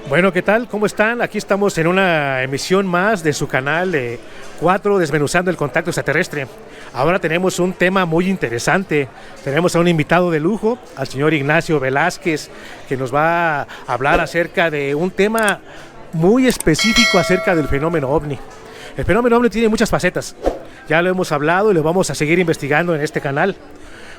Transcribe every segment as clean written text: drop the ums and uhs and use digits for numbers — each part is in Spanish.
Bueno, ¿qué tal? ¿Cómo están? Aquí estamos en una emisión más de su canal 4, Desmenuzando el Contacto Extraterrestre. Ahora tenemos un tema muy interesante. Tenemos a un invitado de lujo, al señor Ignacio Velázquez, que nos va a hablar acerca de un tema muy específico acerca del fenómeno OVNI. El fenómeno OVNI tiene muchas facetas. Ya lo hemos hablado y lo vamos a seguir investigando en este canal.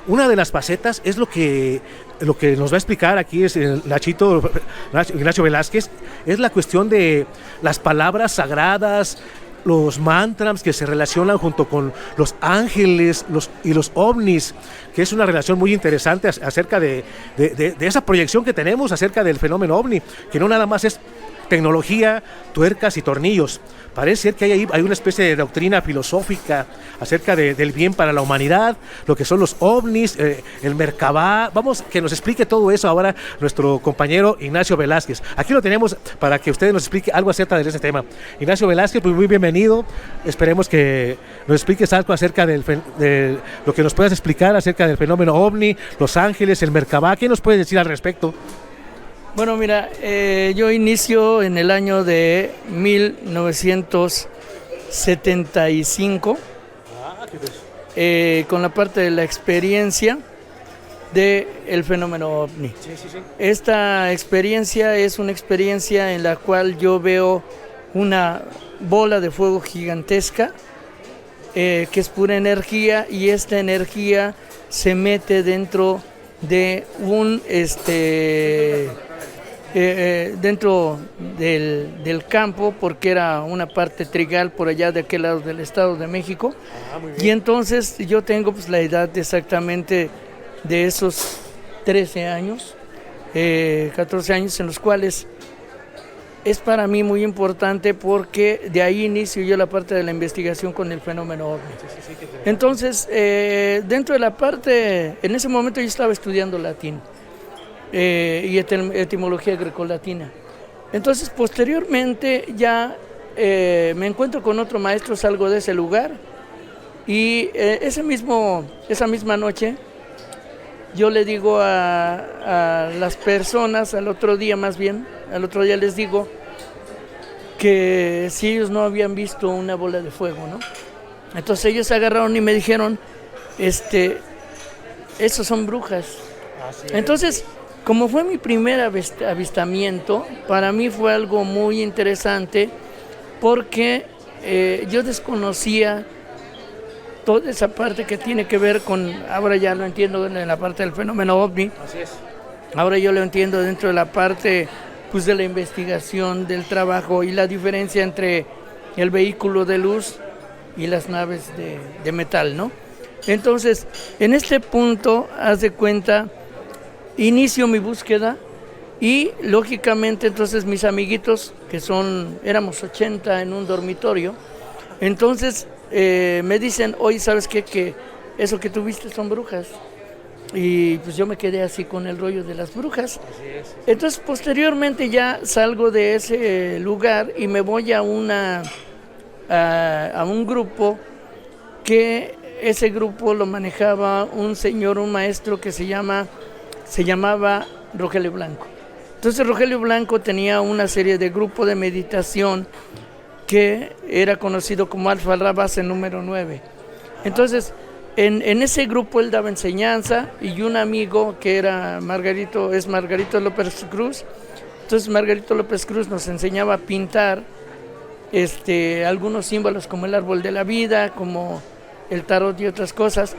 Una de las facetas es lo que nos va a explicar aquí es Ignacio Velázquez, es la cuestión de las palabras sagradas, los mantras que se relacionan junto con los ángeles y los ovnis, que es una relación muy interesante acerca de esa proyección que tenemos acerca del fenómeno ovni, que no nada más es tecnología, tuercas y tornillos. Parece ser que hay una especie de doctrina filosófica acerca del bien para la humanidad, lo que son los ovnis, el Merkabah. Vamos, que nos explique todo eso ahora nuestro compañero Ignacio Velázquez. Aquí lo tenemos para que usted nos explique algo acerca de ese tema. Ignacio Velázquez, pues muy bienvenido. Esperemos que nos expliques algo acerca de lo que nos puedas explicar acerca del fenómeno ovni, los ángeles, el Merkabah. ¿Qué nos puedes decir al respecto? Bueno, mira, yo inicio en el año de 1975 con la parte de la experiencia del fenómeno OVNI. Sí. Esta experiencia es una experiencia en la cual yo veo una bola de fuego gigantesca que es pura energía, y esta energía se mete dentro de un dentro del campo, porque era una parte trigal por allá de aquel lado del Estado de México. Y entonces yo tengo pues la edad exactamente de esos 13 años, 14 años, en los cuales es para mí muy importante, porque de ahí inicio yo la parte de la investigación con el fenómeno OVNI. Entonces, dentro de la parte, en ese momento yo estaba estudiando latín y etimología grecolatina. Entonces, posteriormente ya me encuentro con otro maestro, salgo de ese lugar, y esa misma noche yo le digo a las personas, al otro día les digo que si ellos no habían visto una bola de fuego, ¿no? Entonces ellos se agarraron y me dijeron, esos son brujas. Entonces, como fue mi primer avistamiento, para mí fue algo muy interesante, porque yo desconocía toda esa parte que tiene que ver con, ahora ya lo entiendo en la parte del fenómeno OVNI. Así es. Ahora yo lo entiendo dentro de la parte pues de la investigación, del trabajo, y la diferencia entre el vehículo de luz y las naves de metal, ¿no? Entonces, en este punto, haz de cuenta, inicio mi búsqueda, y lógicamente entonces mis amiguitos, éramos 80 en un dormitorio, entonces me dicen, oye, ¿sabes qué? Que eso que tú viste son brujas. Y pues yo me quedé así con el rollo de las brujas. Entonces posteriormente ya salgo de ese lugar y me voy a un grupo, que ese grupo lo manejaba un maestro que se llamaba Rogelio Blanco. Entonces Rogelio Blanco tenía una serie de grupos de meditación que era conocido como Alfa La Base número 9. Entonces, en ese grupo él daba enseñanza, y un amigo que era Margarito López Cruz. Entonces Margarito López Cruz nos enseñaba a pintar algunos símbolos como el árbol de la vida, como el tarot y otras cosas,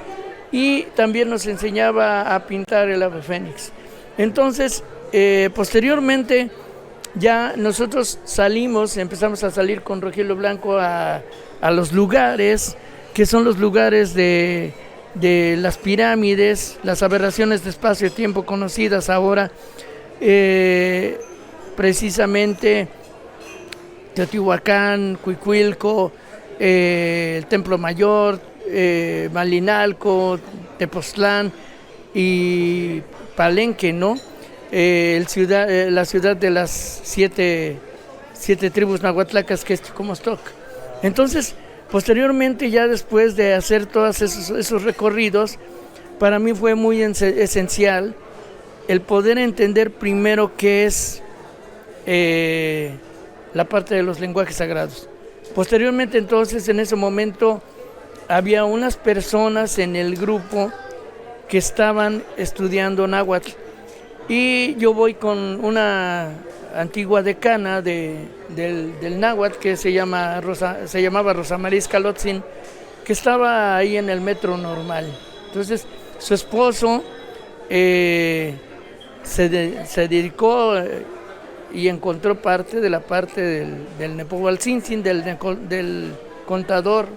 y también nos enseñaba a pintar el ave fénix. Entonces, posteriormente ya nosotros empezamos a salir con Rogelio Blanco a los lugares, que son los lugares de las pirámides, las aberraciones de espacio y tiempo conocidas ahora, precisamente Teotihuacán, Cuicuilco, el Templo Mayor, Malinalco, Tepoztlán y Palenque, ¿no? La ciudad de las siete tribus nahuatlacas, que es Chicomostoc. Entonces, posteriormente, ya después de hacer todos esos recorridos, para mí fue muy esencial el poder entender primero qué es la parte de los lenguajes sagrados. Posteriormente, entonces, en ese momento, había unas personas en el grupo que estaban estudiando náhuatl, y yo voy con una antigua decana del náhuatl que se llamaba Rosa María Escalotzin, que estaba ahí en el metro normal. Entonces, su esposo se dedicó y encontró parte de la parte del Nepohualtzin, del contador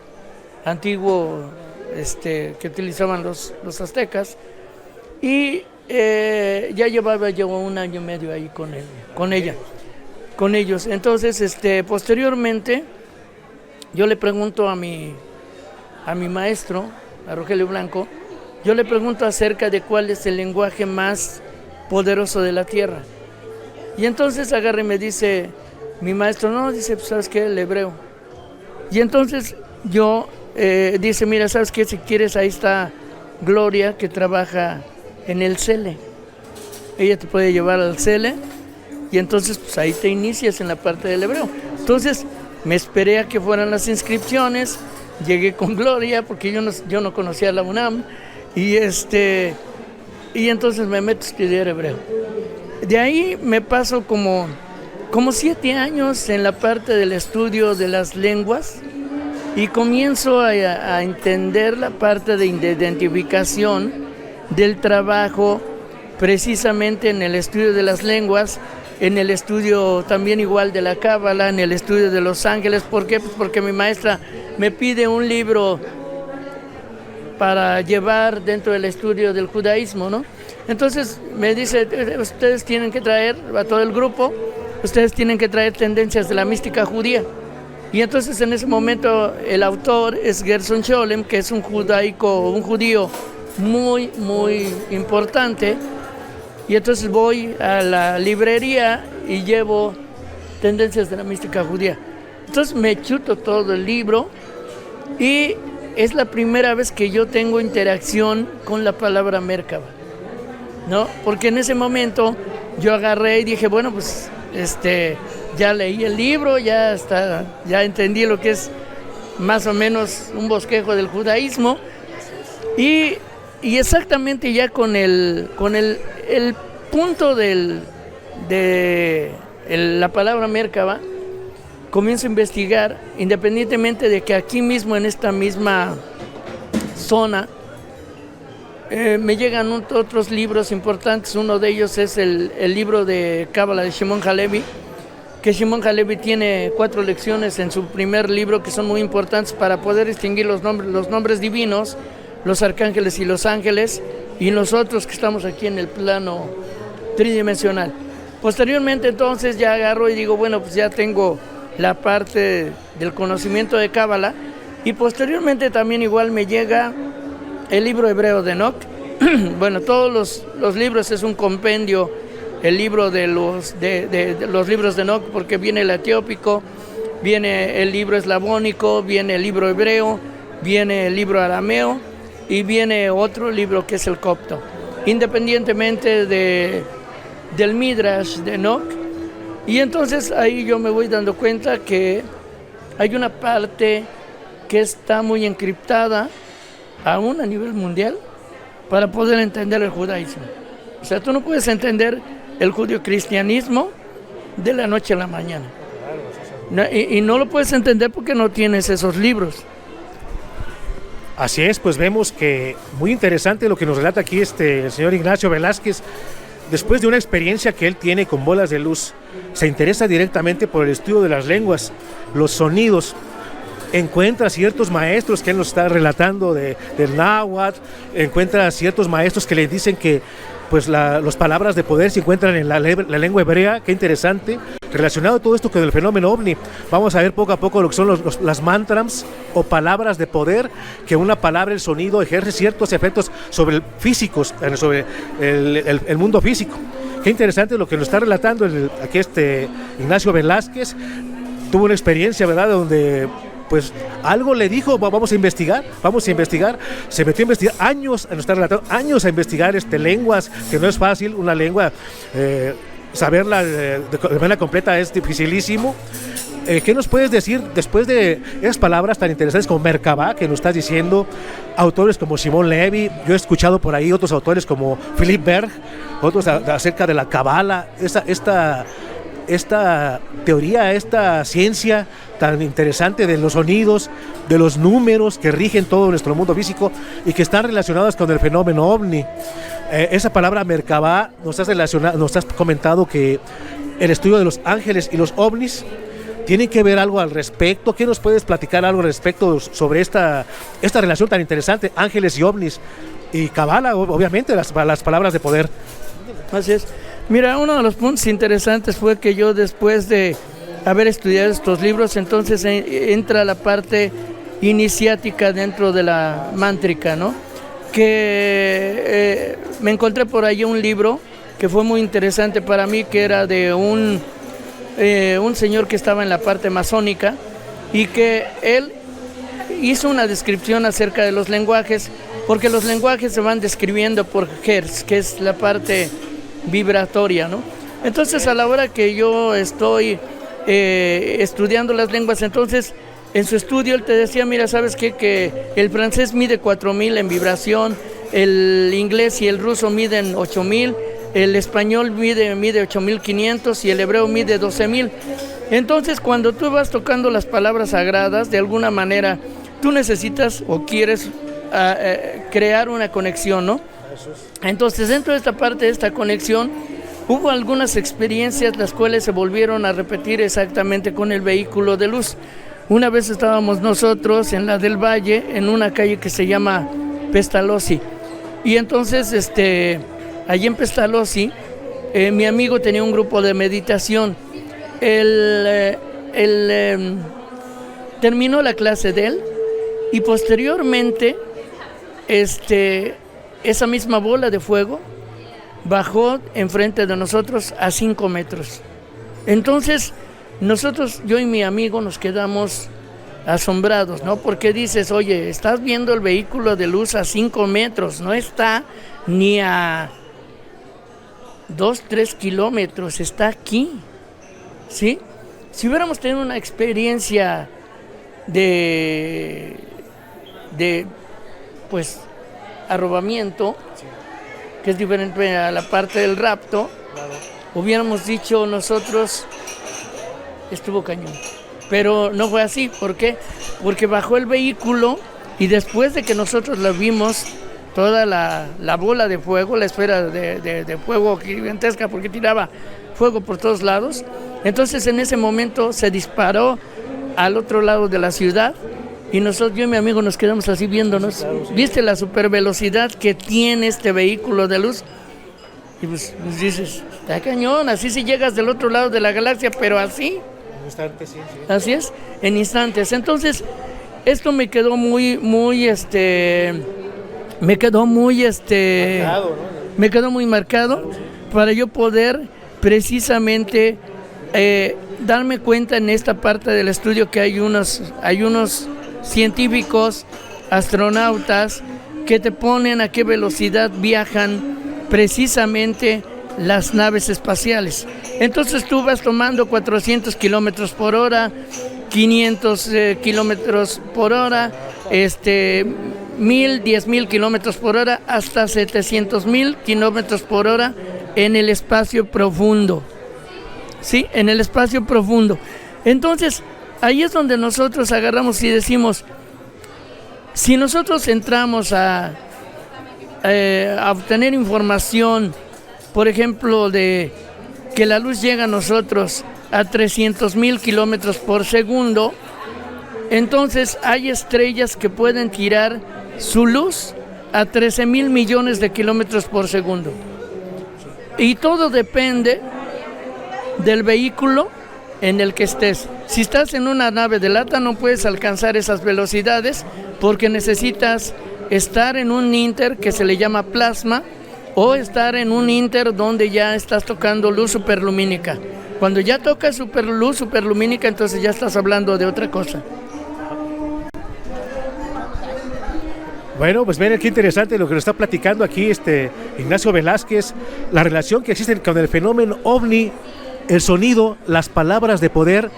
antiguo que utilizaban los aztecas, y ya llevaba yo 1 año y medio ahí con ellos. Entonces, posteriormente, yo le pregunto a mi maestro, a Rogelio Blanco, yo le pregunto acerca de cuál es el lenguaje más poderoso de la tierra. Y entonces agarra y me dice, mi maestro, no, dice, pues, ¿sabes qué? El hebreo. Y entonces yo, dice, mira, ¿sabes qué? Si quieres, ahí está Gloria, que trabaja en el CELE. Ella te puede llevar al CELE, y entonces pues ahí te inicias en la parte del hebreo. Entonces me esperé a que fueran las inscripciones, llegué con Gloria, porque yo no conocía la UNAM, y entonces me meto a estudiar hebreo. De ahí me paso como 7 años en la parte del estudio de las lenguas, y comienzo a entender la parte de identificación del trabajo, precisamente en el estudio de las lenguas, en el estudio también igual de la Cábala, en el estudio de los ángeles. ¿Por qué? Pues porque mi maestra me pide un libro para llevar dentro del estudio del judaísmo, ¿no? Entonces me dice, ustedes tienen que traer, a todo el grupo, ustedes tienen que traer tendencias de la mística judía. Y entonces en ese momento el autor es Gerson Scholem, que es un judío muy, muy importante. Y entonces voy a la librería y llevo tendencias de la mística judía. Entonces me chuto todo el libro, y es la primera vez que yo tengo interacción con la palabra Merkaba, ¿no? Porque en ese momento yo agarré y dije, bueno, pues ya leí el libro, ya entendí lo que es más o menos un bosquejo del judaísmo, y exactamente ya con el punto de la palabra Merkaba, comienzo a investigar, independientemente de que aquí mismo, en esta misma zona, me llegan otros libros importantes. Uno de ellos es el libro de Cábala de Shimon Halevi, que Shimon Halevi tiene 4 lecciones en su primer libro que son muy importantes para poder distinguir los nombres divinos, los arcángeles y los ángeles, y nosotros que estamos aquí en el plano tridimensional. Posteriormente, entonces, ya agarro y digo, bueno, pues ya tengo la parte del conocimiento de Cábala, y posteriormente también igual me llega el libro hebreo de Enoch. Bueno, todos los libros es un compendio, el libro de los libros de Enoch, porque viene el etiópico, viene el libro eslavónico, viene el libro hebreo, viene el libro arameo, y viene otro libro que es el copto. Independientemente del Midrash de Enoch. Y entonces ahí yo me voy dando cuenta que hay una parte que está muy encriptada, aún a nivel mundial, para poder entender el judaísmo. O sea, tú no puedes entender el judio-cristianismo de la noche a la mañana. Y no lo puedes entender porque no tienes esos libros. Así es, pues vemos que muy interesante lo que nos relata aquí el señor Ignacio Velázquez. Después de una experiencia que él tiene con bolas de luz, se interesa directamente por el estudio de las lenguas, los sonidos. Encuentra ciertos maestros que él nos está relatando del náhuatl, encuentra ciertos maestros que le dicen que pues las palabras de poder se encuentran en la lengua hebrea. Qué interesante. Relacionado todo esto con el fenómeno ovni, vamos a ver poco a poco lo que son las mantras o palabras de poder, que una palabra, el sonido, ejerce ciertos efectos sobre sobre el mundo físico. Qué interesante lo que nos está relatando aquí Ignacio Velázquez. Tuvo una experiencia, ¿verdad?, donde pues algo le dijo, vamos a investigar, se metió a investigar años, nos está relatando años a investigar lenguas, que no es fácil, una lengua saberla de manera completa es dificilísimo. ¿Qué nos puedes decir después de esas palabras tan interesantes como Merkabah, que nos estás diciendo, autores como Simón Levi? Yo he escuchado por ahí otros autores como Philip Berg, otros acerca de la Kabbalah, esta teoría, esta ciencia tan interesante de los sonidos, de los números que rigen todo nuestro mundo físico y que están relacionados con el fenómeno ovni. Esa palabra Merkabah, nos has comentado que el estudio de los ángeles y los ovnis tienen que ver algo al respecto. ¿Qué nos puedes platicar algo al respecto sobre esta relación tan interesante, ángeles y ovnis? Y Kabbalah, obviamente, las palabras de poder. Así es. Mira, uno de los puntos interesantes fue que yo, después de haber estudiado estos libros, entonces entra la parte iniciática dentro de la mántrica, ¿no? Que me encontré por ahí un libro que fue muy interesante para mí, que era de un señor que estaba en la parte masónica y que él hizo una descripción acerca de los lenguajes, porque los lenguajes se van describiendo por hertz, que es la parte vibratoria, ¿no? Entonces, a la hora que yo estoy estudiando las lenguas, entonces en su estudio él te decía, mira, ¿sabes qué? Que el francés mide 4000 en vibración, el inglés y el ruso miden 8000, el español mide 8500 y el hebreo mide 12000. Entonces, cuando tú vas tocando las palabras sagradas, de alguna manera tú necesitas o quieres crear una conexión, ¿no? Entonces, dentro de esta parte de esta conexión, hubo algunas experiencias las cuales se volvieron a repetir exactamente con el vehículo de luz. Una vez estábamos nosotros en la del Valle, en una calle que se llama Pestalozzi, y entonces allí en Pestalozzi, mi amigo tenía un grupo de meditación. Terminó la clase de él y posteriormente esa misma bola de fuego bajó enfrente de nosotros a 5 metros. Entonces nosotros, yo y mi amigo, nos quedamos asombrados, ¿no? Porque dices, oye, estás viendo el vehículo de luz a 5 metros, no está ni a 2-3 kilómetros, está aquí, ¿sí? Si hubiéramos tenido una experiencia de pues, arrobamiento, que es diferente a la parte del rapto, hubiéramos dicho nosotros, estuvo cañón. Pero no fue así. ¿Por qué? Porque bajó el vehículo y después de que nosotros lo vimos, toda la bola de fuego, la esfera de fuego gigantesca, porque tiraba fuego por todos lados, entonces en ese momento se disparó al otro lado de la ciudad y nosotros, yo y mi amigo, nos quedamos así viéndonos. ¿Viste la supervelocidad que tiene este vehículo de luz? Y pues dices, está cañón, así si llegas del otro lado de la galaxia, pero así. En instantes, sí. Así es, en instantes. Entonces, esto me quedó me quedó muy marcado para yo poder precisamente darme cuenta en esta parte del estudio que hay unos científicos, astronautas, que te ponen a qué velocidad viajan precisamente las naves espaciales. Entonces tú vas tomando 400 kilómetros por hora, 500 kilómetros por hora, 1000, 10,000 kilómetros por hora, hasta 700,000 kilómetros por hora en el espacio profundo. Sí, en el espacio profundo. Entonces, ahí es donde nosotros agarramos y decimos, si nosotros entramos a obtener información, por ejemplo, de que la luz llega a nosotros a 300,000 kilómetros por segundo, entonces hay estrellas que pueden tirar su luz a 13,000 millones de kilómetros por segundo. Y todo depende del vehículo en el que estés. Si estás en una nave de lata, no puedes alcanzar esas velocidades porque necesitas estar en un ínter que se le llama plasma, o estar en un ínter donde ya estás tocando luz superlumínica. Cuando ya tocas luz superlumínica, entonces ya estás hablando de otra cosa. Bueno, pues miren qué interesante lo que nos está platicando aquí Ignacio Velázquez, la relación que existe con el fenómeno ovni, el sonido, las palabras de poder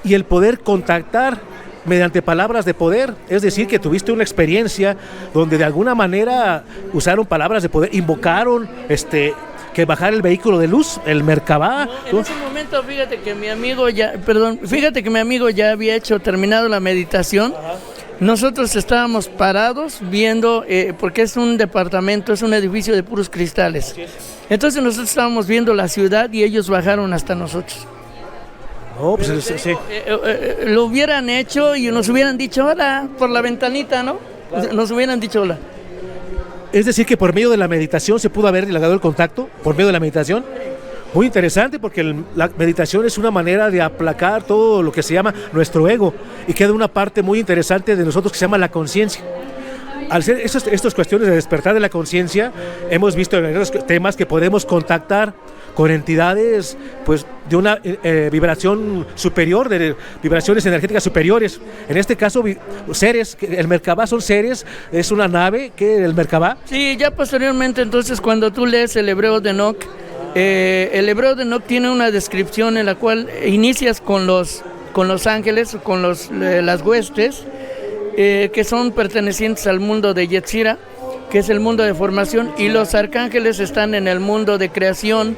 y el poder contactar mediante palabras de poder, es decir, que tuviste una experiencia donde de alguna manera usaron palabras de poder, invocaron que bajar el vehículo de luz, el Merkabah. En ese momento, fíjate que mi amigo ya había terminado la meditación. Ajá. Nosotros estábamos parados viendo, porque es un departamento, es un edificio de puros cristales. Entonces nosotros estábamos viendo la ciudad y ellos bajaron hasta nosotros. Oh, pues sí. Lo hubieran hecho y nos hubieran dicho hola por la ventanita, ¿no? Claro. Nos hubieran dicho hola. Es decir, que por medio de la meditación se pudo haber logrado el contacto, por medio de la meditación. Muy interesante, porque la meditación es una manera de aplacar todo lo que se llama nuestro ego, y queda una parte muy interesante de nosotros que se llama la conciencia. Al ser estas cuestiones de despertar de la conciencia, hemos visto en estos temas que podemos contactar con entidades pues de una vibración superior, de vibraciones energéticas superiores. En este caso, seres, el Merkabah son seres, es una nave, que el Merkabah. Sí, ya posteriormente, entonces, cuando tú lees el Hebreo de Enoch, el Hebreo de Enoch tiene una descripción en la cual inicias con los ángeles, con las huestes, que son pertenecientes al mundo de Yetzirah, que es el mundo de formación, y los arcángeles están en el mundo de creación,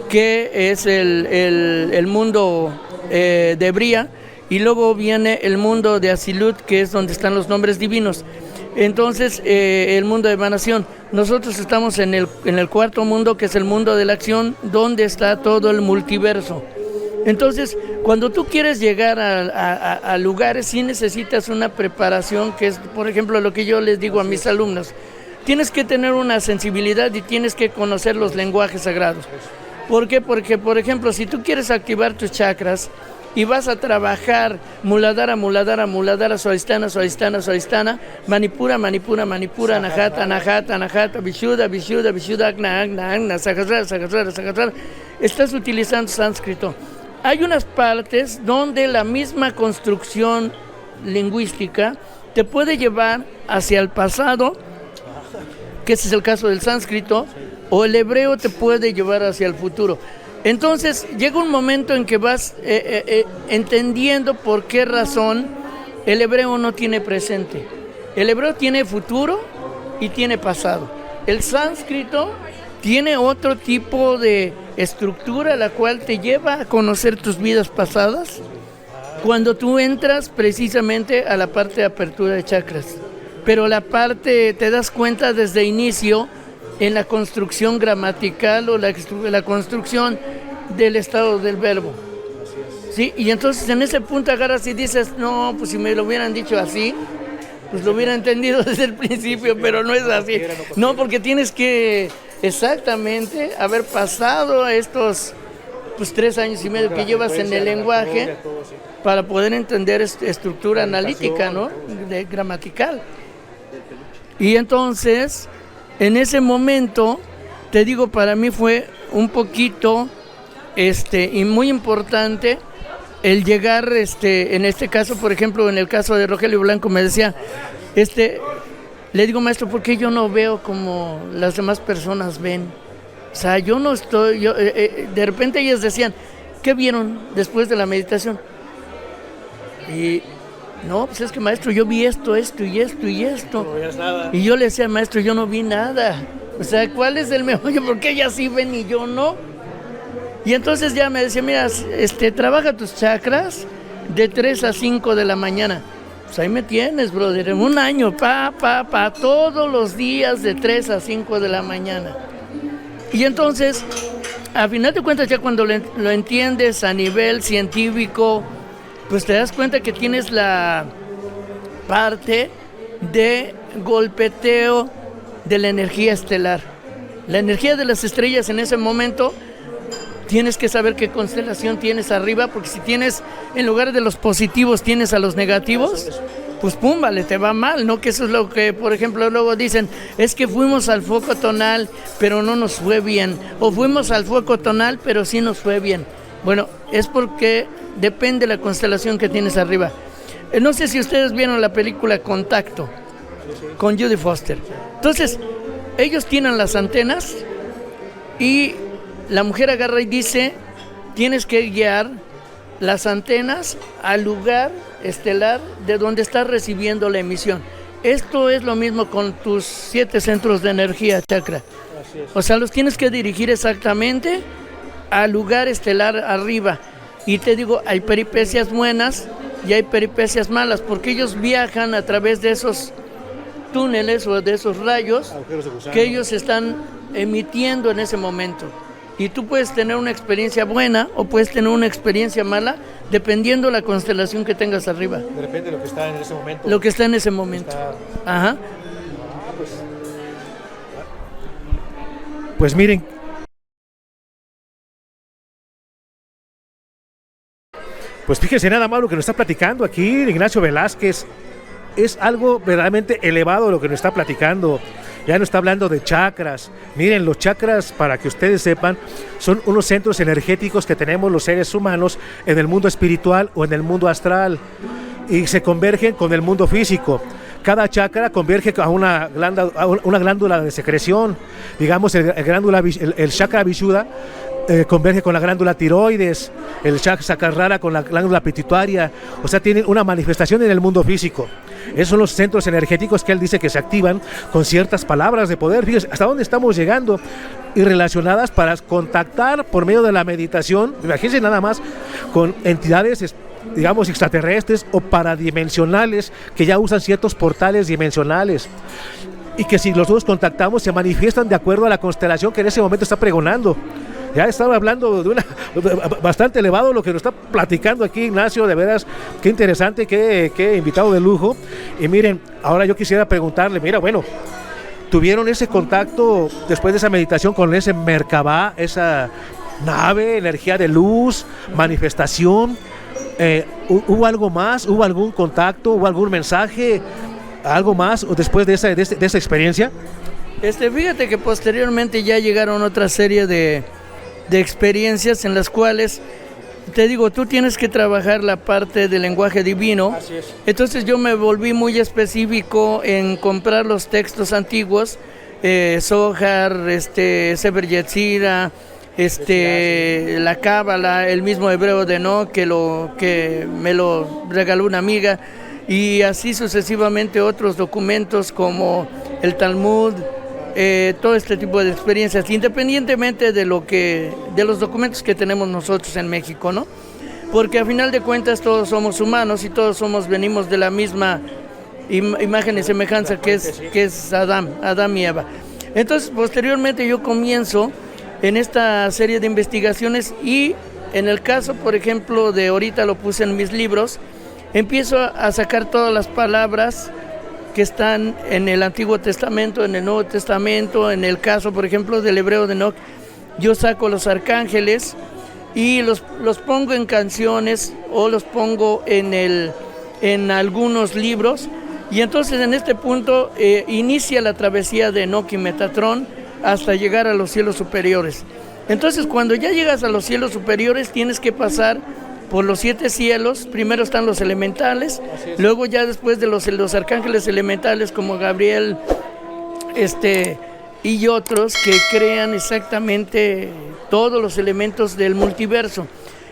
que es el mundo de Bria, y luego viene el mundo de Asilut, que es donde están los nombres divinos. Entonces, el mundo de emanación. Nosotros estamos en el cuarto mundo, que es el mundo de la acción, donde está todo el multiverso. Entonces, cuando tú quieres llegar a lugares, sí necesitas una preparación, que es, por ejemplo, lo que yo les digo a mis alumnos. Tienes que tener una sensibilidad y tienes que conocer los lenguajes sagrados. ¿Por qué? Porque, por ejemplo, si tú quieres activar tus chakras y vas a trabajar Muladhara, Muladhara, Muladhara, Svahisthana, Svahisthana, Svahisthana, Manipura, Manipura, Manipura, Anahata, Anahata, Anahata, Vishuddha, Vishuddha, Vishuddha, Agna, Agna, Agna, Sahasrara, Sahasrara, Sahasrara, estás utilizando sánscrito. Hay unas partes donde la misma construcción lingüística te puede llevar hacia el pasado, que ese es el caso del sánscrito, o el hebreo te puede llevar hacia el futuro. Entonces llega un momento en que vas entendiendo por qué razón el hebreo no tiene presente. El hebreo tiene futuro y tiene pasado. El sánscrito tiene otro tipo de estructura, la cual te lleva a conocer tus vidas pasadas cuando tú entras precisamente a la parte de apertura de chakras. Pero la parte, te das cuenta desde inicio en la construcción gramatical o la construcción del estado del verbo. ¿Sí? Y entonces en ese punto agarras y dices, no, pues si me lo hubieran dicho así, pues lo hubiera entendido desde el principio, pero no es así. No, porque tienes que exactamente haber pasado estos 3 años y medio que llevas en el lenguaje para poder entender esta estructura analítica, ¿no? Gramatical. Y entonces, en ese momento, te digo, para mí fue un poquito y muy importante el llegar, en este caso, por ejemplo, en el caso de Rogelio Blanco, me decía, le digo, maestro, ¿por qué yo no veo como las demás personas ven? O sea, yo no estoy, de repente ellas decían, ¿qué vieron después de la meditación? Y no, pues es que, maestro, yo vi esto y esto y esto. No veías nada. Y yo le decía, maestro, yo no vi nada. O sea, ¿cuál es el meollo? ¿Por qué ellas sí ven y yo no? Y entonces ya me decía, mira, trabaja tus chakras de 3 a 5 de la mañana. Pues ahí me tienes, brother, en un año, todos los días de 3 a 5 de la mañana. Y entonces, a final de cuentas, ya cuando lo entiendes a nivel científico, pues te das cuenta que tienes la parte de golpeteo de la energía estelar. La energía de las estrellas en ese momento, tienes que saber qué constelación tienes arriba, porque si tienes, en lugar de los positivos, tienes a los negativos, pues pum, vale, te va mal, ¿no? Que eso es lo que, por ejemplo, luego dicen, es que fuimos al foco tonal, pero no nos fue bien, o fuimos al foco tonal, pero sí nos fue bien. Bueno, es porque depende de la constelación que tienes arriba. No sé si ustedes vieron la película Contacto, con Judy Foster. Entonces, ellos tienen las antenas y la mujer agarra y dice, tienes que guiar las antenas al lugar estelar de donde estás recibiendo la emisión. Esto es lo mismo con tus 7 centros de energía chakra. O sea, los tienes que dirigir exactamente al lugar estelar arriba. Y te digo, hay peripecias buenas y hay peripecias malas, porque ellos viajan a través de esos túneles o de esos rayos que ellos están emitiendo en ese momento. Y tú puedes tener una experiencia buena o puedes tener una experiencia mala dependiendo de la constelación que tengas arriba. Depende de lo que está en ese momento. Lo que está en ese momento. Ajá. Pues miren. Pues fíjense nada más lo que nos está platicando aquí Ignacio Velázquez. Es algo verdaderamente elevado lo que nos está platicando. Ya nos está hablando de chakras. Miren, los chakras, para que ustedes sepan, son unos centros energéticos que tenemos los seres humanos en el mundo espiritual o en el mundo astral y se convergen con el mundo físico. Cada chakra converge a una glándula de secreción. Digamos, el chakra Vishuddha converge con la glándula tiroides, el chakra Sakarrara con la glándula pituitaria. O sea, tienen una manifestación en el mundo físico. Esos son los centros energéticos que él dice que se activan con ciertas palabras de poder. Fíjense hasta dónde estamos llegando, y relacionadas para contactar por medio de la meditación. Imagínense nada más con entidades, digamos, extraterrestres o paradimensionales que ya usan ciertos portales dimensionales. Y que si los dos contactamos se manifiestan de acuerdo a la constelación que en ese momento está pregonando. Ya estaba hablando de bastante elevado lo que nos está platicando aquí Ignacio, de veras, qué interesante, qué invitado de lujo. Y miren, ahora yo quisiera preguntarle, mira, bueno, ¿tuvieron ese contacto después de esa meditación con ese Merkabah, esa nave, energía de luz, manifestación? ¿Hubo algo más? ¿Hubo algún contacto? ¿Hubo algún mensaje? ¿Algo más después de esa experiencia? Fíjate que posteriormente ya llegaron otra serie de experiencias en las cuales, te digo, tú tienes que trabajar la parte del lenguaje divino. Así es. Entonces yo me volví muy específico en comprar los textos antiguos, Zohar, Sefer Yetzirah, la Cábala, el mismo hebreo de Enoch, que me lo regaló una amiga, y así sucesivamente otros documentos como el Talmud, todo este tipo de experiencias, independientemente de los documentos que tenemos nosotros en México, ¿no? Porque a final de cuentas todos somos humanos y todos venimos de la misma imagen y semejanza que es Adán y Eva. Entonces, posteriormente yo comienzo en esta serie de investigaciones y en el caso, por ejemplo, de ahorita lo puse en mis libros, empiezo a sacar todas las palabras que están en el Antiguo Testamento, en el Nuevo Testamento. En el caso, por ejemplo, del hebreo de Enoch, yo saco los arcángeles y los pongo en canciones o los pongo en algunos libros, y entonces en este punto inicia la travesía de Enoch y Metatrón hasta llegar a los cielos superiores. Entonces, cuando ya llegas a los cielos superiores, tienes que pasar por los 7 cielos. Primero están los elementales, luego ya después de los arcángeles elementales como Gabriel y otros que crean exactamente todos los elementos del multiverso,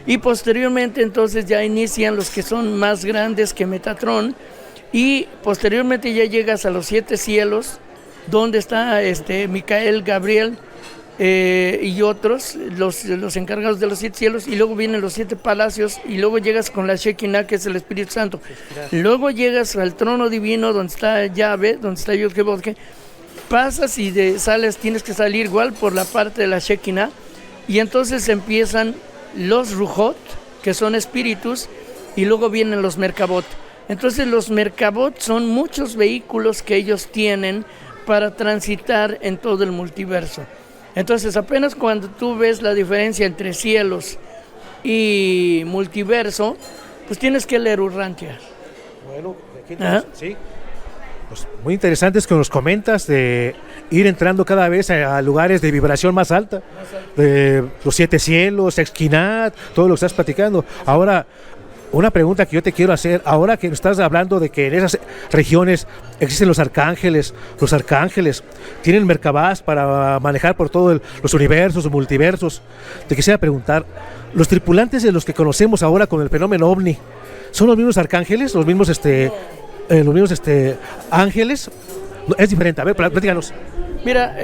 y posteriormente entonces ya inician los que son más grandes que Metatrón, y posteriormente ya llegas a los 7 cielos donde está Micael, Gabriel, y otros, los encargados de los 7 cielos, y luego vienen los 7 palacios, y luego llegas con la Shekinah, que es el Espíritu Santo. Luego llegas al trono divino donde está Yahvé, donde está Yod-Heh-Vod-Heh. Pasas y sales, tienes que salir igual por la parte de la Shekinah, y entonces empiezan los Ruhot, que son espíritus, y luego vienen los Merkabot. Entonces los Merkabot son muchos vehículos que ellos tienen para transitar en todo el multiverso. Entonces, apenas cuando tú ves la diferencia entre cielos y multiverso, pues tienes que leer Urantia. Bueno, sí. Pues muy interesante es que nos comentas de ir entrando cada vez a lugares de vibración más alta, de los 7 cielos, Exquinat, todo lo que estás platicando. Ahora, una pregunta que yo te quiero hacer, ahora que estás hablando de que en esas regiones existen los arcángeles tienen Merkabahs para manejar por todos los universos, los multiversos, te quisiera preguntar, los tripulantes de los que conocemos ahora con el fenómeno OVNI, ¿son los mismos arcángeles, los mismos ángeles? No, es diferente, a ver, platícanos. Mira,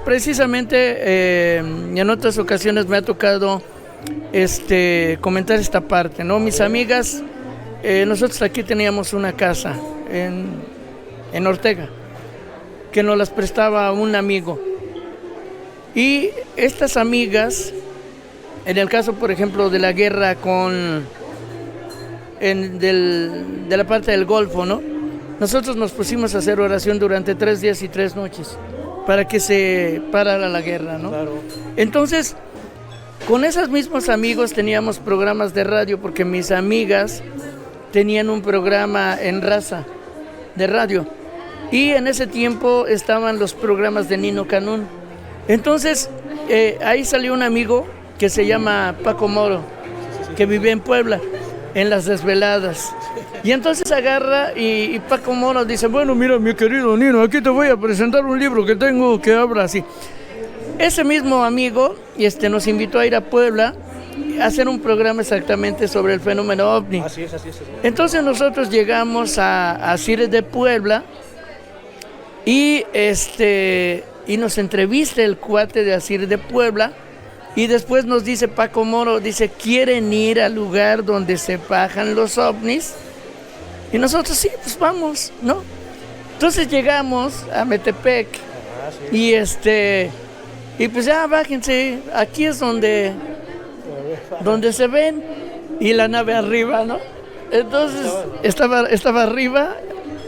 precisamente en otras ocasiones me ha tocado comentar esta parte, ¿no? Mis amigas, nosotros aquí teníamos una casa en Ortega, que nos las prestaba un amigo. Y estas amigas, en el caso, por ejemplo, de la guerra de la parte del Golfo, ¿no? Nosotros nos pusimos a hacer oración durante 3 días y 3 noches para que se parara la guerra, ¿no? Claro. Entonces, con esos mismos amigos teníamos programas de radio, porque mis amigas tenían un programa en raza de radio. Y en ese tiempo estaban los programas de Nino Canún. Entonces, ahí salió un amigo que se llama Paco Moro, que vive en Puebla, en las desveladas. Y entonces agarra y Paco Moro dice, bueno, mira, mi querido Nino, aquí te voy a presentar un libro que tengo que habla así. Ese mismo amigo nos invitó a ir a Puebla a hacer un programa exactamente sobre el fenómeno OVNI. Así es. Entonces nosotros llegamos a Cires de Puebla y nos entrevista el cuate de Asir de Puebla, y después nos dice Paco Moro, dice, ¿quieren ir al lugar donde se bajan los ovnis? Y nosotros, sí, pues vamos, ¿no? Entonces llegamos a Metepec, sí. Y pues ya bájense, aquí es donde se ven, y la nave arriba, ¿no? Entonces estaba arriba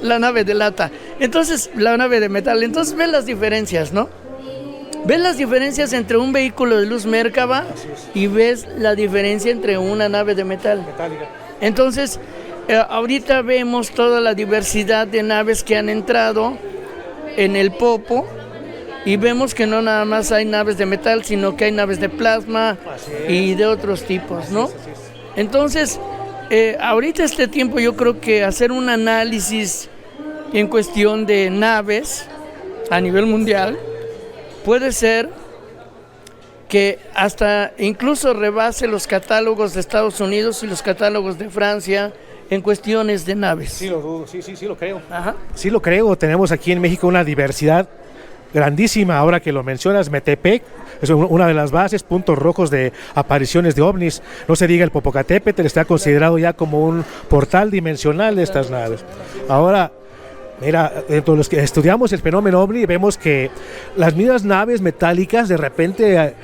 la nave de lata, entonces la nave de metal. Entonces ven las diferencias, ¿no? Ves las diferencias entre un vehículo de luz Merkabah y ves la diferencia entre una nave de metal. Metálica. Entonces, ahorita vemos toda la diversidad de naves que han entrado en el Popo, y vemos que no nada más hay naves de metal, sino que hay naves de plasma y de otros tipos, ¿no? Entonces, ahorita tiempo yo creo que hacer un análisis en cuestión de naves a nivel mundial puede ser que hasta incluso rebase los catálogos de Estados Unidos y los catálogos de Francia en cuestiones de naves. Sí, lo dudo, sí lo creo. Ajá. Sí lo creo, tenemos aquí en México una diversidad grandísima. Ahora que lo mencionas, Metepec es una de las bases, puntos rojos de apariciones de ovnis. No se diga el Popocatépetl, está considerado ya como un portal dimensional de estas naves. Ahora, mira, dentro de los que estudiamos el fenómeno OVNI, vemos que las mismas naves metálicas de repente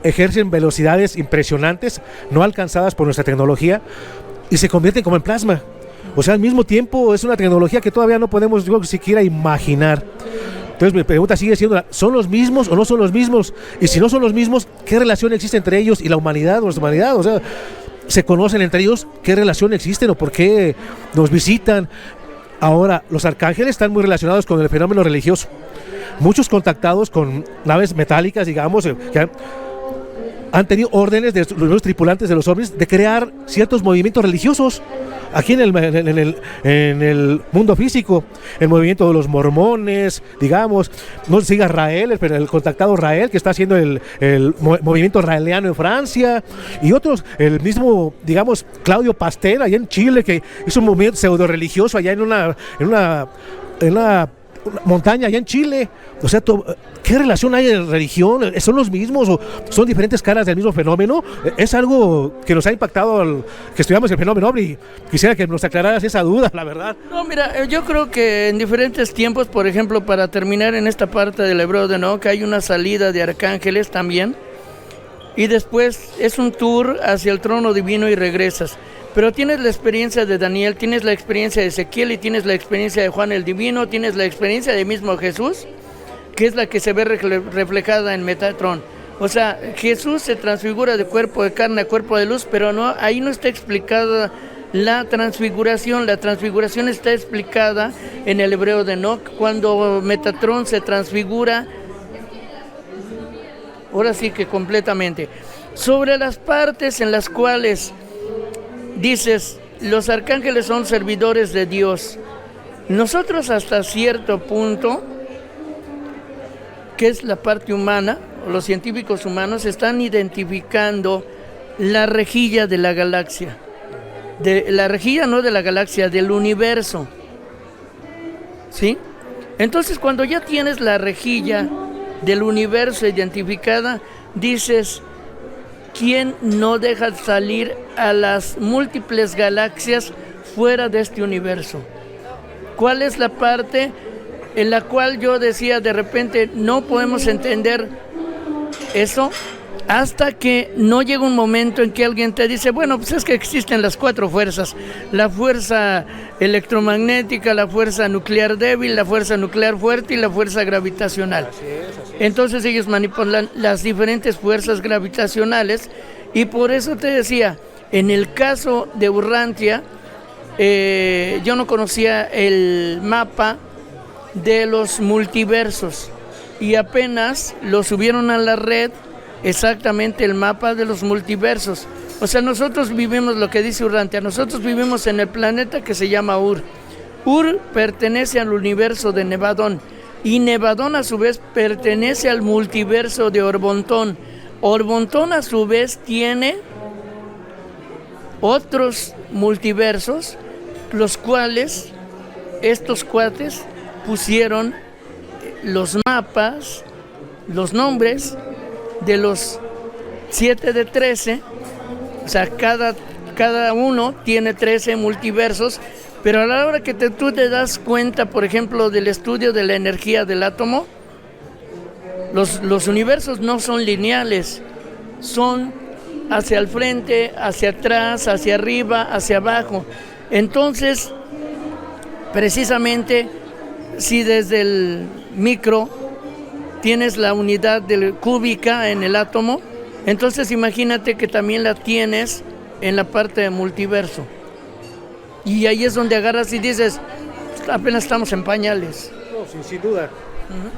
ejercen velocidades impresionantes, no alcanzadas por nuestra tecnología, y se convierten como en plasma. O sea, al mismo tiempo es una tecnología que todavía no podemos siquiera imaginar. Entonces mi pregunta sigue siendo, ¿son los mismos o no son los mismos? Y si no son los mismos, ¿qué relación existe entre ellos y la humanidad, nuestra humanidad? O sea, ¿se conocen entre ellos? ¿Qué relación existen o por qué nos visitan? Ahora, los arcángeles están muy relacionados con el fenómeno religioso. Muchos contactados con naves metálicas, digamos, que han tenido órdenes de los tripulantes de los ovnis de crear ciertos movimientos religiosos aquí en el mundo físico. El movimiento de los mormones, digamos, no se siga Rael, pero el contactado Rael, que está haciendo el movimiento raeliano en Francia, y otros, el mismo, digamos, Claudio Pastel, allá en Chile, que hizo un movimiento pseudo religioso allá en una montaña allá en Chile. O sea, ¿qué relación hay de religión? ¿Son los mismos o son diferentes caras del mismo fenómeno? Es algo que nos ha impactado que estudiamos el fenómeno OVNI. Quisiera que nos aclararas esa duda, la verdad. No, mira, yo creo que en diferentes tiempos, por ejemplo, para terminar en esta parte del Hebreo de Enoc, hay una salida de arcángeles también, y después es un tour hacia el trono divino y regresas. Pero tienes la experiencia de Daniel, tienes la experiencia de Ezequiel y tienes la experiencia de Juan el Divino, tienes la experiencia de mismo Jesús, que es la que se ve reflejada en Metatron. O sea, Jesús se transfigura de cuerpo de carne a cuerpo de luz, pero no, ahí no está explicada la transfiguración. La transfiguración está explicada en el Hebreo de Enoc, cuando Metatron se transfigura, ahora sí que completamente. Sobre las partes en las cuales dices los arcángeles son servidores de Dios. Nosotros hasta cierto punto, que es la parte humana, los científicos humanos están identificando la rejilla de la galaxia. La rejilla no de la galaxia, del universo. ¿Sí? Entonces, cuando ya tienes la rejilla del universo identificada, dices, ¿quién no deja salir a las múltiples galaxias fuera de este universo? ¿Cuál es la parte en la cual yo decía de repente no podemos entender eso hasta que no llega un momento en que alguien te dice, bueno, pues es que existen las 4 fuerzas, la fuerza electromagnética, la fuerza nuclear débil, la fuerza nuclear fuerte y la fuerza gravitacional. Así es. Entonces ellos manipulan las diferentes fuerzas gravitacionales y por eso te decía, en el caso de Urantia, yo no conocía el mapa de los multiversos y apenas lo subieron a la red, exactamente el mapa de los multiversos. O sea, nosotros vivimos lo que dice Urantia, nosotros vivimos en el planeta que se llama Ur. Ur pertenece al universo de Nevadón y Nevadón a su vez pertenece al multiverso de Orbontón. Orbontón a su vez tiene otros multiversos, los cuales estos cuates pusieron los mapas, los nombres de los 7 de 13, o sea, cada uno tiene 13 multiversos, pero a la hora que tú te das cuenta, por ejemplo, del estudio de la energía del átomo, los universos no son lineales, son hacia el frente, hacia atrás, hacia arriba, hacia abajo. Entonces, precisamente, si desde el micro tienes la unidad cúbica en el átomo, entonces imagínate que también la tienes en la parte de multiverso. Y ahí es donde agarras y dices, apenas estamos en pañales. No, sin duda.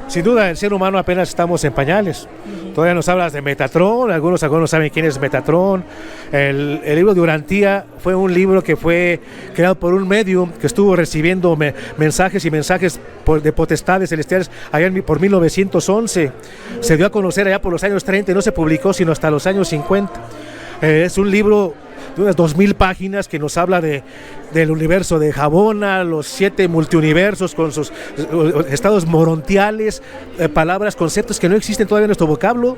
Sin duda, el ser humano apenas estamos en pañales. Todavía nos hablas de Metatron, algunos saben quién es Metatron. El libro de Urantia fue un libro que fue creado por un medium que estuvo recibiendo mensajes y mensajes de potestades celestiales allá por 1911. Se dio a conocer allá por los años 30 y no se publicó sino hasta los años 50. Es un libro de unas 2000 páginas que nos habla del universo de Jabona, los 7 multiuniversos con sus estados morontiales, palabras, conceptos que no existen todavía en nuestro vocablo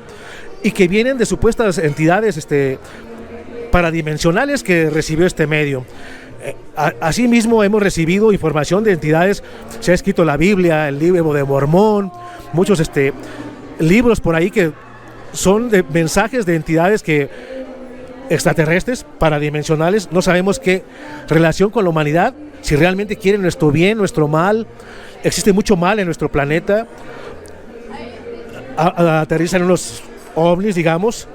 y que vienen de supuestas entidades paradimensionales que recibió este medio. Asimismo hemos recibido información de entidades, se ha escrito la Biblia, el libro de Mormón, muchos libros por ahí que son de mensajes de entidades extraterrestres, paradimensionales. No sabemos qué relación con la humanidad, si realmente quieren nuestro bien, nuestro mal. Existe mucho mal en nuestro planeta. Aterrizan unos ovnis, digamos,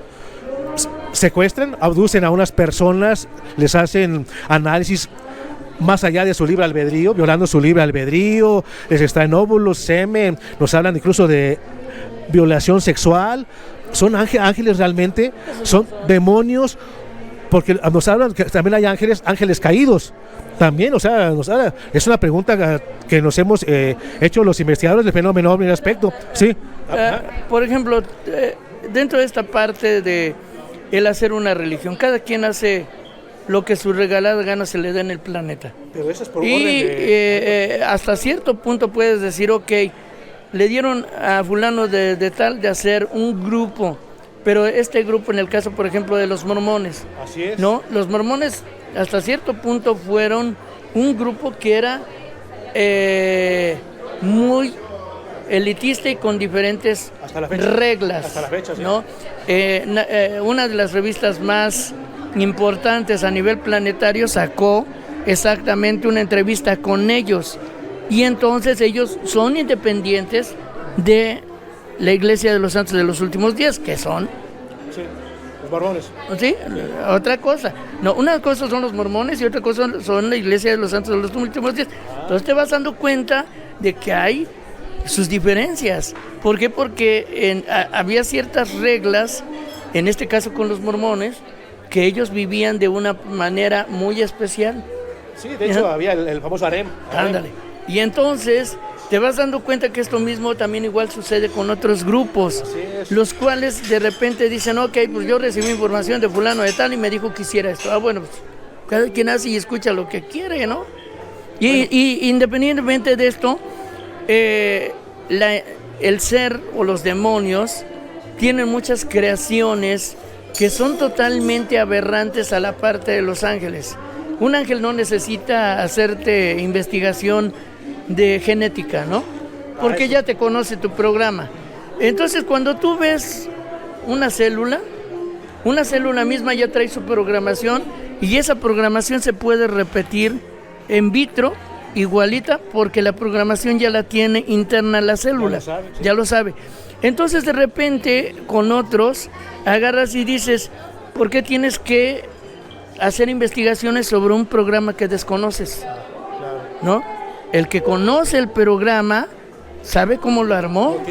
secuestran, abducen a unas personas, les hacen análisis más allá de su libre albedrío, violando su libre albedrío, les extraen óvulos, semen, nos hablan incluso de violación sexual. ¿Son ángeles realmente? ¿Son demonios? Porque nos hablan que también hay ángeles caídos. También, o sea, es una pregunta que nos hemos hecho los investigadores del fenómeno ovni al respecto. Sí. Por ejemplo, dentro de esta parte de el hacer una religión, cada quien hace lo que su regalada gana se le da en el planeta. Pero eso es por orden de... hasta cierto punto puedes decir, ok, le dieron a fulano de tal de hacer un grupo, pero este grupo en el caso, por ejemplo, de los mormones. Así es. ¿No? Los mormones hasta cierto punto fueron un grupo que era muy elitista y con diferentes reglas. Hasta la fecha, sí. ¿No? Una de las revistas más importantes a nivel planetario sacó exactamente una entrevista con ellos. Y entonces ellos son independientes de la Iglesia de los Santos de los Últimos Días, que son... Sí, los mormones. Sí, otra cosa. No, una cosa son los mormones y otra cosa son la Iglesia de los Santos de los Últimos Días. Entonces te vas dando cuenta de que hay sus diferencias. ¿Por qué? Porque había ciertas reglas, en este caso con los mormones, que ellos vivían de una manera muy especial. Sí, de hecho había el famoso harem. Ándale. Y entonces te vas dando cuenta que esto mismo también igual sucede con otros grupos, los cuales de repente dicen, ok, pues yo recibí información de fulano de tal y me dijo que hiciera esto. Bueno, pues cada quien hace y escucha lo que quiere, ¿no? Y independientemente de esto, el ser o los demonios tienen muchas creaciones que son totalmente aberrantes a la parte de los ángeles. Un ángel no necesita hacerte investigación de genética, ¿no? Porque ya te conoce tu programa. Entonces, cuando tú ves una célula misma ya trae su programación y esa programación se puede repetir en vitro igualita porque la programación ya la tiene interna la célula, ya lo sabe. Entonces, de repente, con otros, agarras y dices, ¿por qué tienes que hacer investigaciones sobre un programa que desconoces? ¿No? El que conoce el programa sabe cómo lo armó.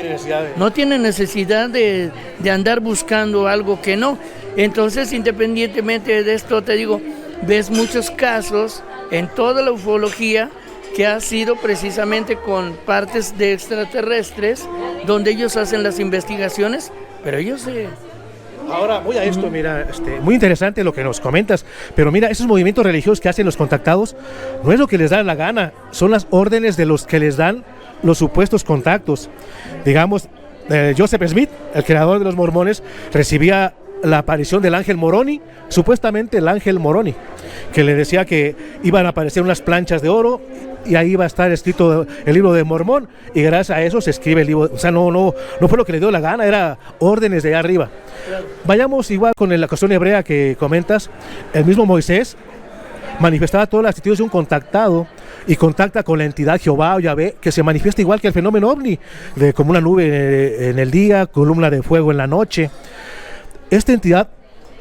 No tiene necesidad de andar buscando algo que no. Entonces, independientemente de esto, te digo, ves muchos casos en toda la ufología que ha sido precisamente con partes de extraterrestres, donde ellos hacen las investigaciones, pero ellos se... Ahora voy a esto, mira, muy interesante lo que nos comentas, pero mira, esos movimientos religiosos que hacen los contactados no es lo que les da la gana, son las órdenes de los que les dan los supuestos contactos. Digamos, Joseph Smith, el creador de los mormones, recibía la aparición del ángel Moroni, supuestamente el ángel Moroni, que le decía que iban a aparecer unas planchas de oro y ahí iba a estar escrito el libro de Mormón, y gracias a eso se escribe el libro. O sea, no fue lo que le dio la gana, era órdenes de allá arriba. Vayamos igual con la cuestión hebrea que comentas. El mismo Moisés manifestaba todas las actitudes de un contactado y contacta con la entidad Jehová o Yahvé, que se manifiesta igual que el fenómeno ovni, de como una nube en el día, columna de fuego en la noche. Esta entidad,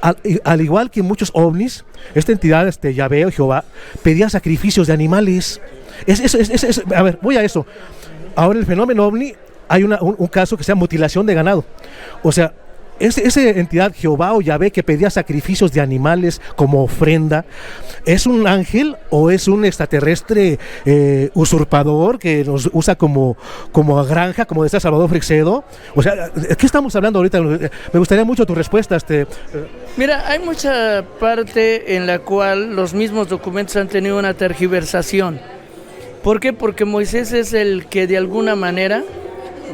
al igual que muchos ovnis, esta entidad, Yahvé o Jehová, pedía sacrificios de animales. A ver, voy a eso. Ahora, el fenómeno ovni, hay un caso que se llama mutilación de ganado. O sea, esa entidad Jehová o Yahvé que pedía sacrificios de animales como ofrenda, ¿es un ángel o es un extraterrestre usurpador que nos usa como granja, como decía Salvador Freixedo? O sea, ¿de qué estamos hablando ahorita? Me gustaría mucho tu respuesta. Mira, hay mucha parte en la cual los mismos documentos han tenido una tergiversación. ¿Por qué? Porque Moisés es el que de alguna manera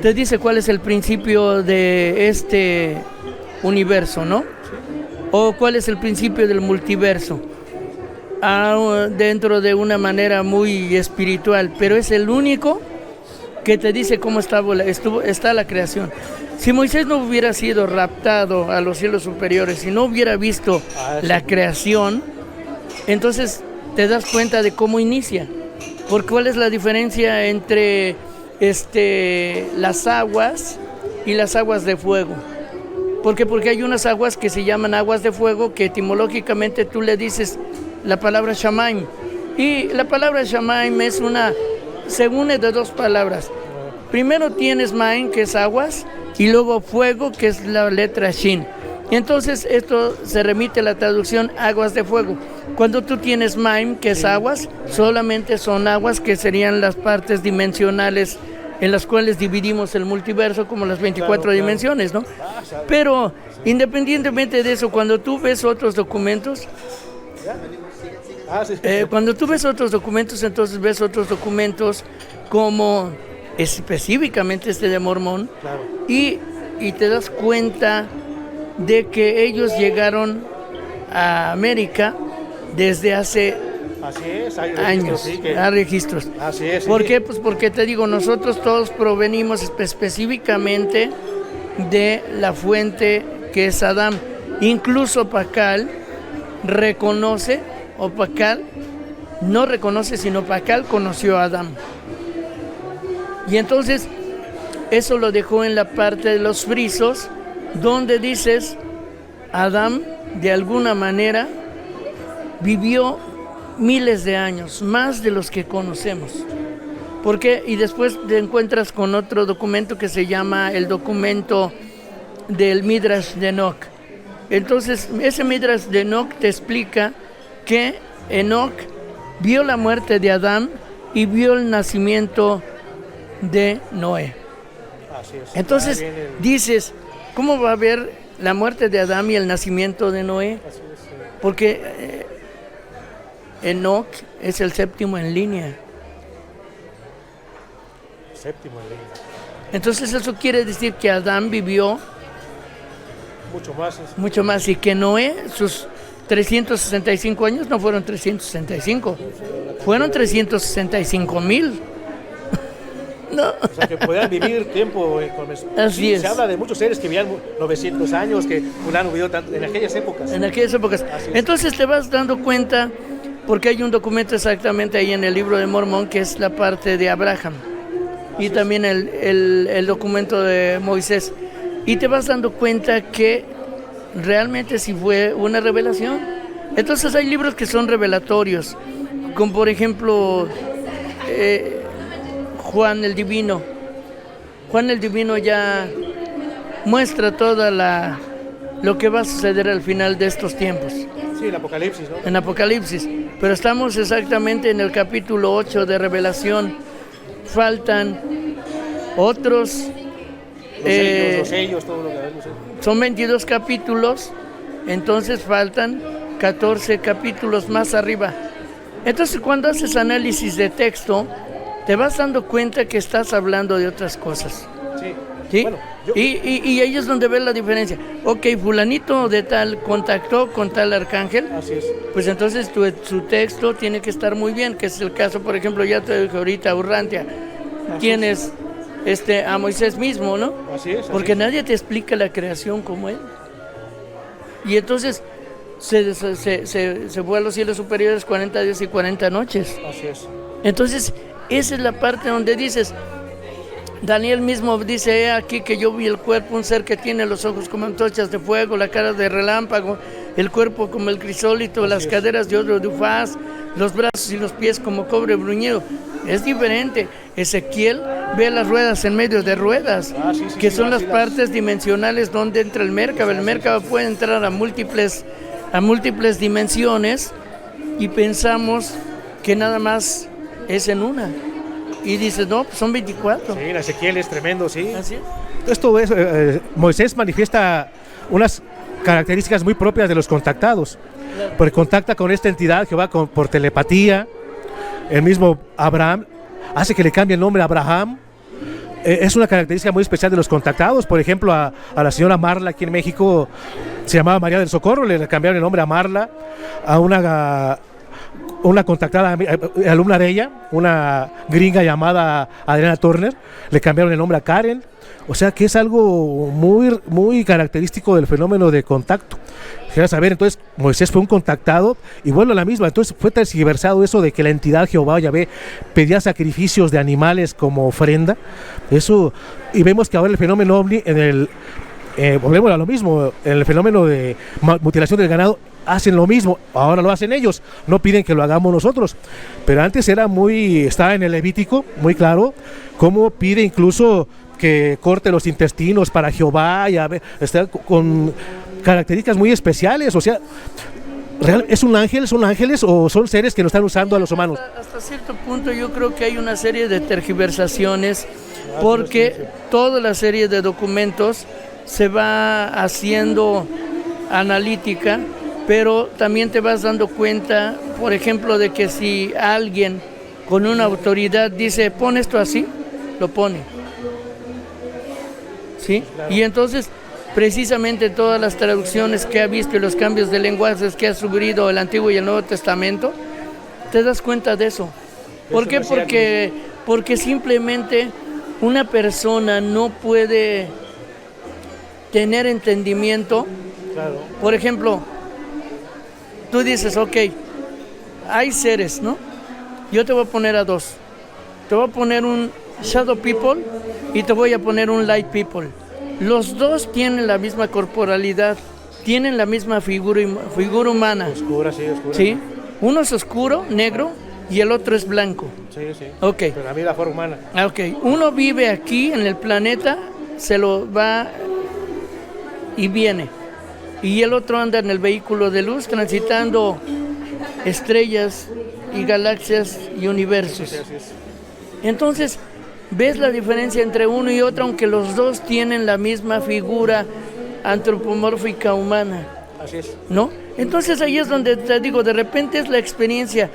te dice cuál es el principio de este universo, ¿no? O cuál es el principio del multiverso, dentro de una manera muy espiritual, pero es el único que te dice cómo está la creación. Si Moisés no hubiera sido raptado a los cielos superiores y no hubiera visto la creación, entonces te das cuenta de cómo inicia. ¿Por cuál es la diferencia entre las aguas y las aguas de fuego? ¿Por qué? Porque hay unas aguas que se llaman aguas de fuego, que etimológicamente tú le dices la palabra Shamaim, y la palabra Shamaim se une de dos palabras. Primero tienes Maim, que es aguas, y luego fuego, que es la letra Shin. Y entonces esto se remite a la traducción aguas de fuego. Cuando tú tienes Maim, que es aguas, solamente son aguas, que serían las partes dimensionales en las cuales dividimos el multiverso, como las 24 dimensiones, ¿no? Pero independientemente de eso, cuando tú ves otros documentos, entonces ves otros documentos como específicamente de Mormón, y te das cuenta de que ellos llegaron a América desde hace años, hay registros. Así es, ¿Por qué? Pues porque te digo, nosotros todos provenimos específicamente de la fuente que es Adán. Incluso Pacal reconoce, o Pacal no reconoce, sino Pacal conoció a Adán. Y entonces eso lo dejó en la parte de los frisos, donde dices, Adán de alguna manera vivió miles de años, más de los que conocemos. ¿Por qué? Y después te encuentras con otro documento que se llama el documento del Midrash de Enoch, Entonces, ese Midrash de Enoch te explica que Enoch vio la muerte de Adán y vio el nacimiento de Noé. Así es. Entonces dices, ¿cómo va a haber la muerte de Adán y el nacimiento de Noé? Así es, sí. Porque Enoch es el séptimo en línea. Séptimo en línea. Entonces eso quiere decir que Adán vivió mucho más y que Noé, sus 365 años no fueron 365, fueron 365,000. No. O sea, que podían vivir tiempo. Así es. Se habla de muchos seres que vivían 900 años, que fulano vivió en aquellas épocas. En aquellas épocas. Entonces te vas dando cuenta, porque hay un documento exactamente ahí en el libro de Mormón, que es la parte de Abraham. Y también el documento de Moisés. Y te vas dando cuenta que realmente sí fue una revelación. Entonces hay libros que son revelatorios, como por ejemplo Juan el Divino. Juan el Divino ya muestra toda lo que va a suceder al final de estos tiempos. Sí, el Apocalipsis, ¿no? En Apocalipsis. Pero estamos exactamente en el capítulo 8 de Revelación. Faltan otros... Los sellos, todo lo que vemos. Son 22 capítulos, entonces faltan 14 capítulos más arriba. Entonces cuando haces análisis de texto, te vas dando cuenta que estás hablando de otras cosas. Sí. ¿Sí? Bueno, y ahí es donde ves la diferencia. Ok, fulanito de tal contactó con tal arcángel. Así es. Pues entonces su texto tiene que estar muy bien, que es el caso, por ejemplo, ya te dije ahorita, Urrantia. Tienes a Moisés mismo, ¿no? Así es. Porque nadie te explica la creación como él. Y entonces se fue a los cielos superiores 40 días y 40 noches. Así es. Entonces, esa es la parte donde dices, Daniel mismo dice, aquí que yo vi el cuerpo, un ser que tiene los ojos como antorchas de fuego, la cara de relámpago, el cuerpo como el crisólito, las caderas de oro de ufaz, los brazos y los pies como cobre bruñido. Es diferente. Ezequiel ve las ruedas en medio de ruedas, que son las partes dimensionales donde entra el Merkabah. El Merkabah puede entrar a múltiples dimensiones y pensamos que nada más es en una. Y dices, no, pues son 24. Sí, Ezequiel es tremendo, sí. Así es. Esto es, Moisés manifiesta unas características muy propias de los contactados, porque contacta con esta entidad Jehová por telepatía. El mismo Abraham hace que le cambie el nombre a Abraham. Es una característica muy especial de los contactados. Por ejemplo, a la señora Marla aquí en México se llamaba María del Socorro, le cambiaron el nombre a Marla. A una contactada alumna de ella, una gringa llamada Adriana Turner, le cambiaron el nombre a Karen. O sea que es algo muy, muy característico del fenómeno de contacto. Quieres saber, entonces Moisés fue un contactado y bueno, la misma, entonces fue tergiversado eso de que la entidad Jehová Yahvé pedía sacrificios de animales como ofrenda. Eso, y vemos que ahora el fenómeno ovni, volvemos a lo mismo, en el fenómeno de mutilación del ganado, hacen lo mismo, ahora lo hacen ellos, no piden que lo hagamos nosotros, pero antes estaba en el Levítico, muy claro, cómo pide incluso que corte los intestinos para Jehová, está con características muy especiales, o sea, ¿son ángeles o son seres que nos están usando a los humanos? Hasta cierto punto yo creo que hay una serie de tergiversaciones, porque toda la serie de documentos se va haciendo analítica, pero también te vas dando cuenta, por ejemplo, de que si alguien con una autoridad dice, pon esto así, lo pone. ¿Sí? Claro. Y entonces, precisamente todas las traducciones que ha visto y los cambios de lenguajes que ha sufrido el Antiguo y el Nuevo Testamento, te das cuenta de eso. ¿Por qué? Porque simplemente una persona no puede tener entendimiento. Claro. Por ejemplo, tú dices, ok, hay seres, ¿no? Yo te voy a poner a dos. Te voy a poner un Shadow People y te voy a poner un Light People. Los dos tienen la misma corporalidad, tienen la misma figura humana. Oscura, sí, oscura. ¿Sí? Uno es oscuro, negro, y el otro es blanco. Sí, sí. Ok. Pero a mí la forma humana. Ok. Uno vive aquí en el planeta, se lo va y viene. y el otro anda en el vehículo de luz transitando estrellas y galaxias y universos. Entonces, ves la diferencia entre uno y otro, aunque los dos tienen la misma figura antropomórfica humana. Así es. ¿No? Entonces ahí es donde te digo, de repente es la experiencia.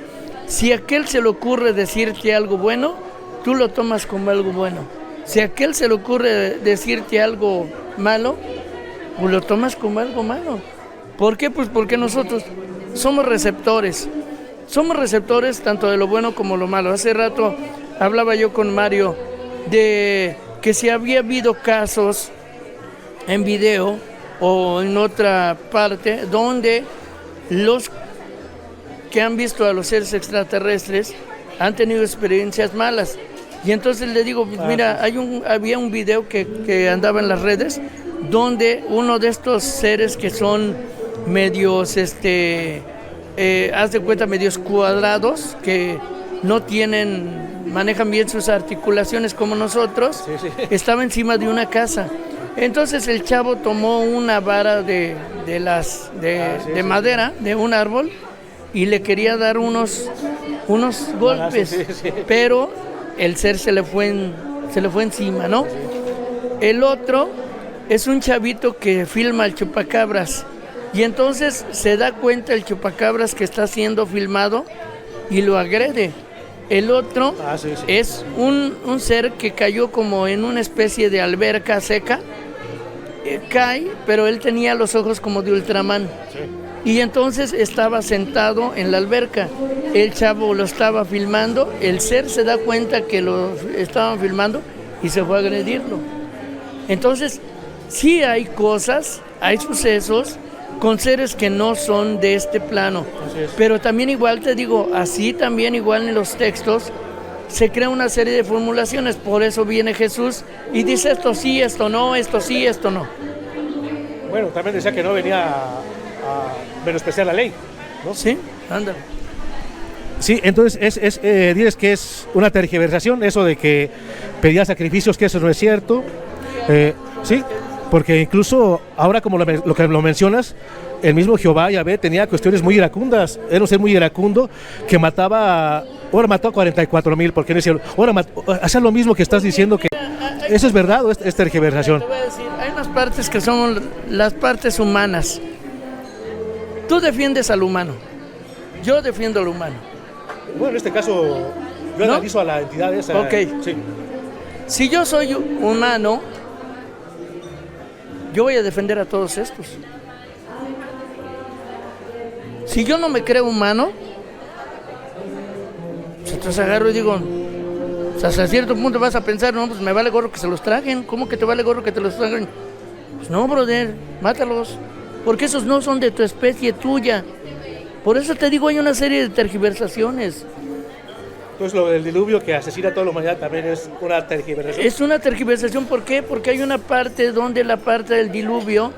Si a aquel se le ocurre decirte algo bueno, tú lo tomas como algo bueno. Si a aquel se le ocurre decirte algo malo, pues lo tomas como algo malo. ¿Por qué? Pues porque nosotros somos receptores. Somos receptores tanto de lo bueno como lo malo. Hace rato hablaba yo con Mario de que si había habido casos en video o en otra parte donde los que han visto a los seres extraterrestres han tenido experiencias malas. Y entonces le digo, mira, había un video que andaba en las redes donde uno de estos seres que son medios, haz de cuenta, medios cuadrados, que no manejan bien sus articulaciones como nosotros, estaba encima de una casa. Entonces el chavo tomó una vara de madera, de un árbol, y le quería dar unos golpes, pero el ser se le fue encima, ¿no? El otro es un chavito que filma el chupacabras, y entonces se da cuenta el chupacabras que está siendo filmado y lo agrede. El otro es un ser que cayó como en una especie de alberca seca, cae, pero él tenía los ojos como de Ultraman. Y entonces estaba sentado en la alberca, el chavo lo estaba filmando, el ser se da cuenta que lo estaban filmando y se fue a agredirlo. Entonces, sí hay cosas, hay sucesos con seres que no son de este plano, pero también igual te digo, así también igual en los textos se crea una serie de formulaciones, por eso viene Jesús y dice esto sí, esto no, esto sí, esto no. Bueno, también decía que no venía a menospreciar la ley, ¿no? Sí, ándale. Sí, entonces dices que es una tergiversación, eso de que pedía sacrificios, que eso no es cierto. Sí, porque incluso ahora como lo que lo mencionas, el mismo Jehová Yahvé tenía cuestiones muy iracundas, era un ser muy iracundo que mató a 44,000, porque en el cielo, ahora hacía lo mismo que estás diciendo, que eso es verdad o es tergiversación. Te voy a decir, hay unas partes que son las partes humanas. Tú defiendes al humano, yo defiendo al humano. Bueno, en este caso yo analizo a la entidad esa. Ok. Sí. Si yo soy humano, yo voy a defender a todos estos. Si yo no me creo humano, entonces agarro y digo, hasta cierto punto vas a pensar, no, pues me vale gorro que se los traguen. ¿Cómo que te vale gorro que te los traguen? Pues no, brother, mátalos, porque esos no son de tu especie tuya. Por eso te digo, hay una serie de tergiversaciones. Entonces lo del diluvio que asesina a toda la humanidad también es una tergiversación. Es una tergiversación, ¿por qué? Porque hay una parte donde la parte del diluvio,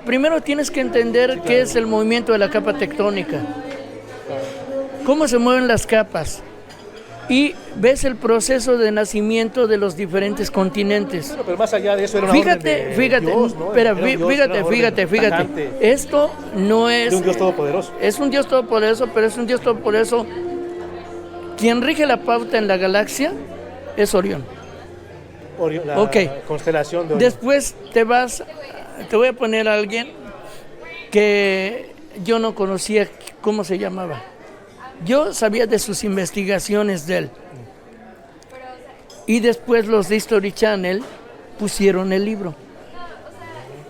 primero tienes que entender qué es el movimiento de la capa tectónica, cómo se mueven las capas, y ves el proceso de nacimiento de los diferentes continentes. Bueno, pero más allá de eso era una orden de Dios, ¿no? Fíjate, esto no es... De un Dios todopoderoso. Es un Dios todopoderoso, pero es un Dios todopoderoso. Quien rige la pauta en la galaxia es Orión. La constelación de Orión. Después te voy a poner a alguien que yo no conocía cómo se llamaba. Yo sabía de sus investigaciones de él. Y después los de History Channel pusieron el libro.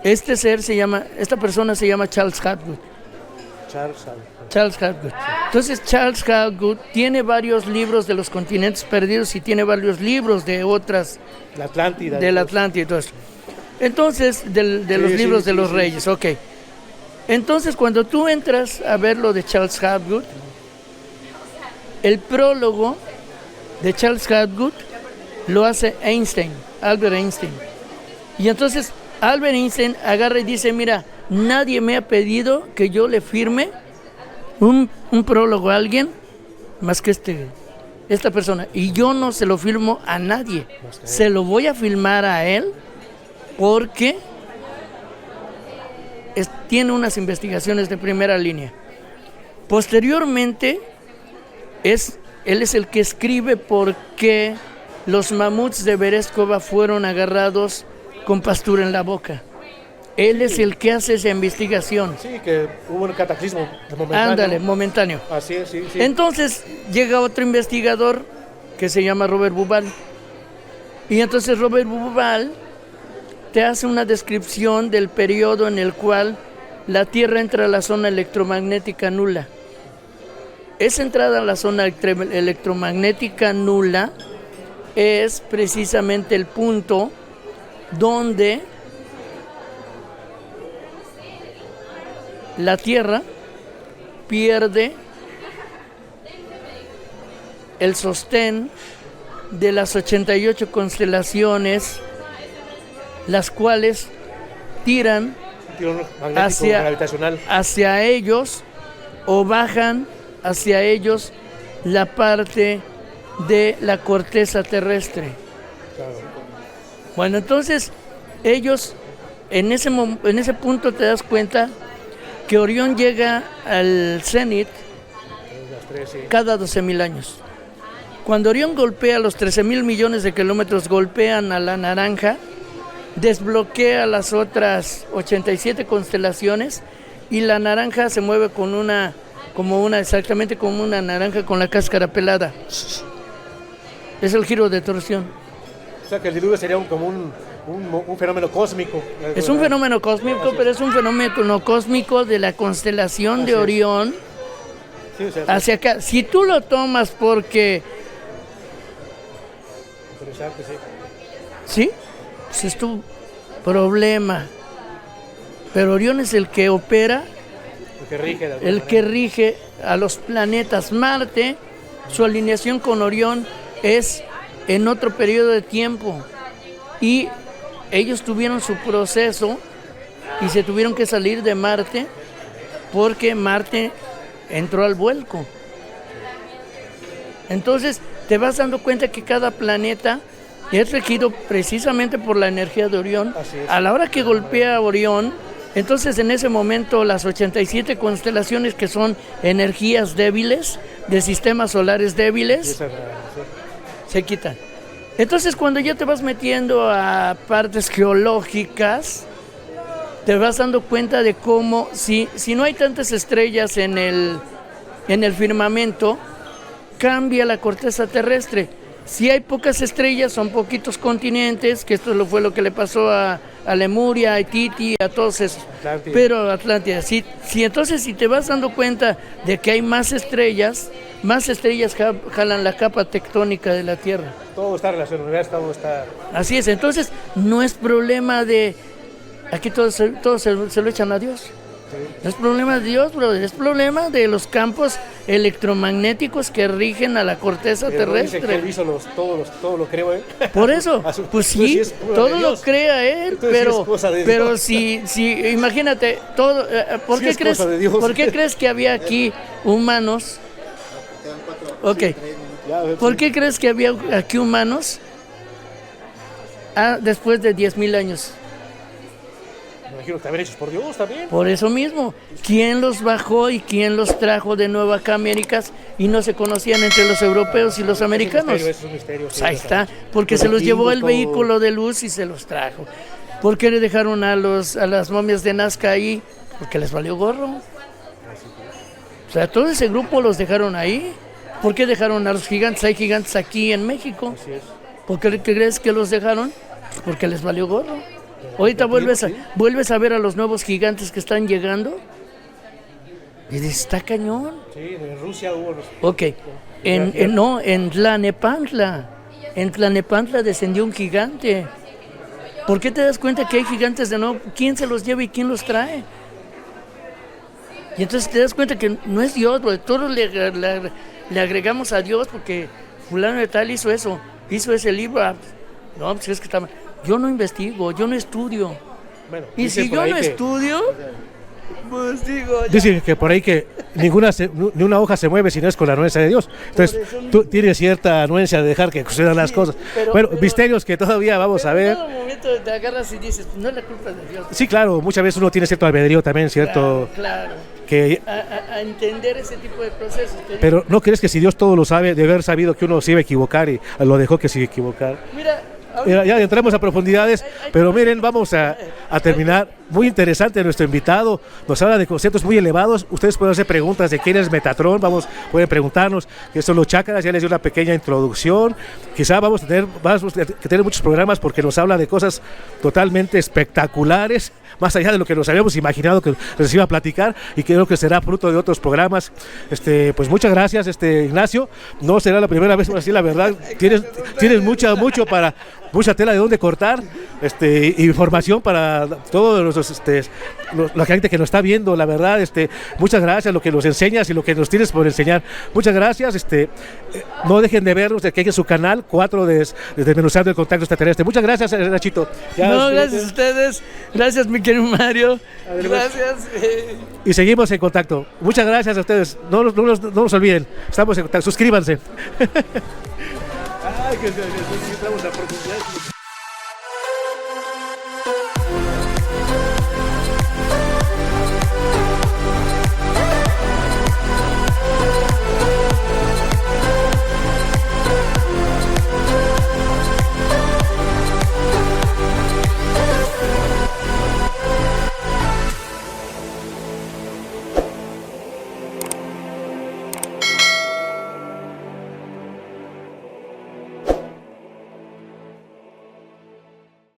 Esta persona se llama Charles Hapgood. Charles Hapgood. Entonces Charles Hapgood tiene varios libros de los continentes perdidos y tiene varios libros de otras... La Atlántida. De la Atlántida y todo eso. Entonces, de los libros de los reyes, ok. Entonces, cuando tú entras a ver lo de Charles Hapgood, el prólogo de Charles Hapgood lo hace Albert Einstein. Y entonces Albert Einstein agarra y dice, mira, nadie me ha pedido que yo le firme un prólogo a alguien más que esta persona. Y yo no se lo firmo a nadie. Se lo voy a firmar a él porque tiene unas investigaciones de primera línea. Posteriormente, él es el que escribe por qué los mamuts de Berezkova fueron agarrados con pastura en la boca. Él es el que hace esa investigación. Sí, que hubo un cataclismo momentáneo. Ándale, momentáneo. Así es, sí, sí. Entonces llega otro investigador que se llama Robert Bauval. Y entonces Robert Bauval te hace una descripción del periodo en el cual la Tierra entra a la zona electromagnética nula. Esa entrada a la zona electromagnética nula es precisamente el punto donde la Tierra pierde el sostén de las 88 constelaciones, las cuales tiran hacia ellos o bajan hacia ellos la parte de la corteza terrestre. Bueno, entonces ellos en ese punto te das cuenta que Orión llega al cenit cada 12,000 años. Cuando Orión golpea los 13,000 millones de kilómetros, golpean a la naranja, desbloquea las otras 87 constelaciones y la naranja se mueve exactamente como una naranja con la cáscara pelada. Es el giro de torsión. O sea que el diluvio sería como un fenómeno cósmico. Es un fenómeno cósmico, pero es un fenómeno cósmico de la constelación de Orión hacia acá. Si tú lo tomas porque... Interesante, sí. ¿Sí? Pues es tu problema. Pero Orión es el que opera, el que rige a los planetas. Marte, su alineación con Orión es en otro periodo de tiempo. Y ellos tuvieron su proceso y se tuvieron que salir de Marte porque Marte entró al vuelco. Entonces te vas dando cuenta que cada planeta es regido precisamente por la energía de Orión. A la hora que golpea Orión, entonces en ese momento las 87 constelaciones, que son energías débiles, de sistemas solares débiles, se quitan. Entonces cuando ya te vas metiendo a partes geológicas, te vas dando cuenta de cómo si no hay tantas estrellas en el firmamento, cambia la corteza terrestre. Si hay pocas estrellas, son poquitos continentes, que esto fue lo que le pasó a Lemuria, a Haití, a todos esos. Pero Atlántida, si te vas dando cuenta de que hay más estrellas jalan la capa tectónica de la Tierra. Todo está relacionado, todo está... Así es, entonces no es problema de... Aquí todos se lo echan a Dios. No es problema de Dios, brother, es problema de los campos electromagnéticos que rigen a la corteza terrestre. Que él hizo todo lo creó él. Por eso, pues sí, todo lo crea él, pero si imagínate, todo, ¿por qué crees que había aquí humanos? Okay. ¿Por qué crees que había aquí humanos después de 10,000 años? Me imagino que también hechos por Dios también. Por eso mismo, ¿quién los bajó y quién los trajo de nuevo acá a Américas y no se conocían entre los europeos y los americanos? Es un misterio, sí, ahí está, porque se los llevó el vehículo de luz y se los trajo. ¿Por qué le dejaron a las momias de Nazca ahí? Porque les valió gorro. O sea, todo ese grupo los dejaron ahí. ¿Por qué dejaron a los gigantes? Hay gigantes aquí en México. Así es. ¿Por qué crees que los dejaron? Porque les valió gorro. Ahorita vuelves a ver a los nuevos gigantes que están llegando y dices, está cañón. Sí, en Rusia hubo los... Ok, en Tlanepantla. En Tlanepantla descendió un gigante. ¿Por qué te das cuenta que hay gigantes de nuevo? ¿Quién se los lleva y quién los trae? Y entonces te das cuenta que no es Dios, bro. Todos le agregamos a Dios porque fulano de tal hizo eso, hizo ese libro. No, pues es que está mal. Yo no investigo, yo no estudio. Bueno, y si yo no estudio, pues digo... Dicen que por ahí que ni una hoja se mueve si no es con la anuencia de Dios. Entonces, tú tienes cierta anuencia de dejar que sucedan las cosas. Bueno, misterios que todavía vamos a ver. En todo momento te agarras y dices, no es la culpa de Dios. Sí, claro, muchas veces uno tiene cierto albedrío también, cierto. Claro. Que, a entender ese tipo de procesos. Pero ¿no crees que si Dios todo lo sabe, de haber sabido que uno se iba a equivocar y lo dejó que se iba a equivocar? Mira, ya entramos a profundidades, pero miren, vamos a terminar. Muy interesante nuestro invitado, nos habla de conceptos muy elevados. Ustedes pueden hacer preguntas de quién es Metatron, pueden preguntarnos qué son los chakras, ya les di una pequeña introducción. Quizá vamos a tener muchos programas porque nos habla de cosas totalmente espectaculares, más allá de lo que nos habíamos imaginado que les iba a platicar, y creo que será fruto de otros programas. Pues muchas gracias, Ignacio. No será la primera vez, así la verdad, tienes mucha tela de dónde cortar, información para todos la gente que nos está viendo, la verdad. Muchas gracias, lo que nos enseñas y lo que nos tienes por enseñar. Muchas gracias. No dejen de vernos aquí en su canal 4 de Desmenuzando el Contacto Extraterrestre. Muchas gracias, Nachito. Gracias a ustedes. Gracias, mi querido Mario. Gracias. Y seguimos en contacto. Muchas gracias a ustedes. No nos olviden. Estamos en contacto. Suscríbanse. Ay, que estamos a profundidad.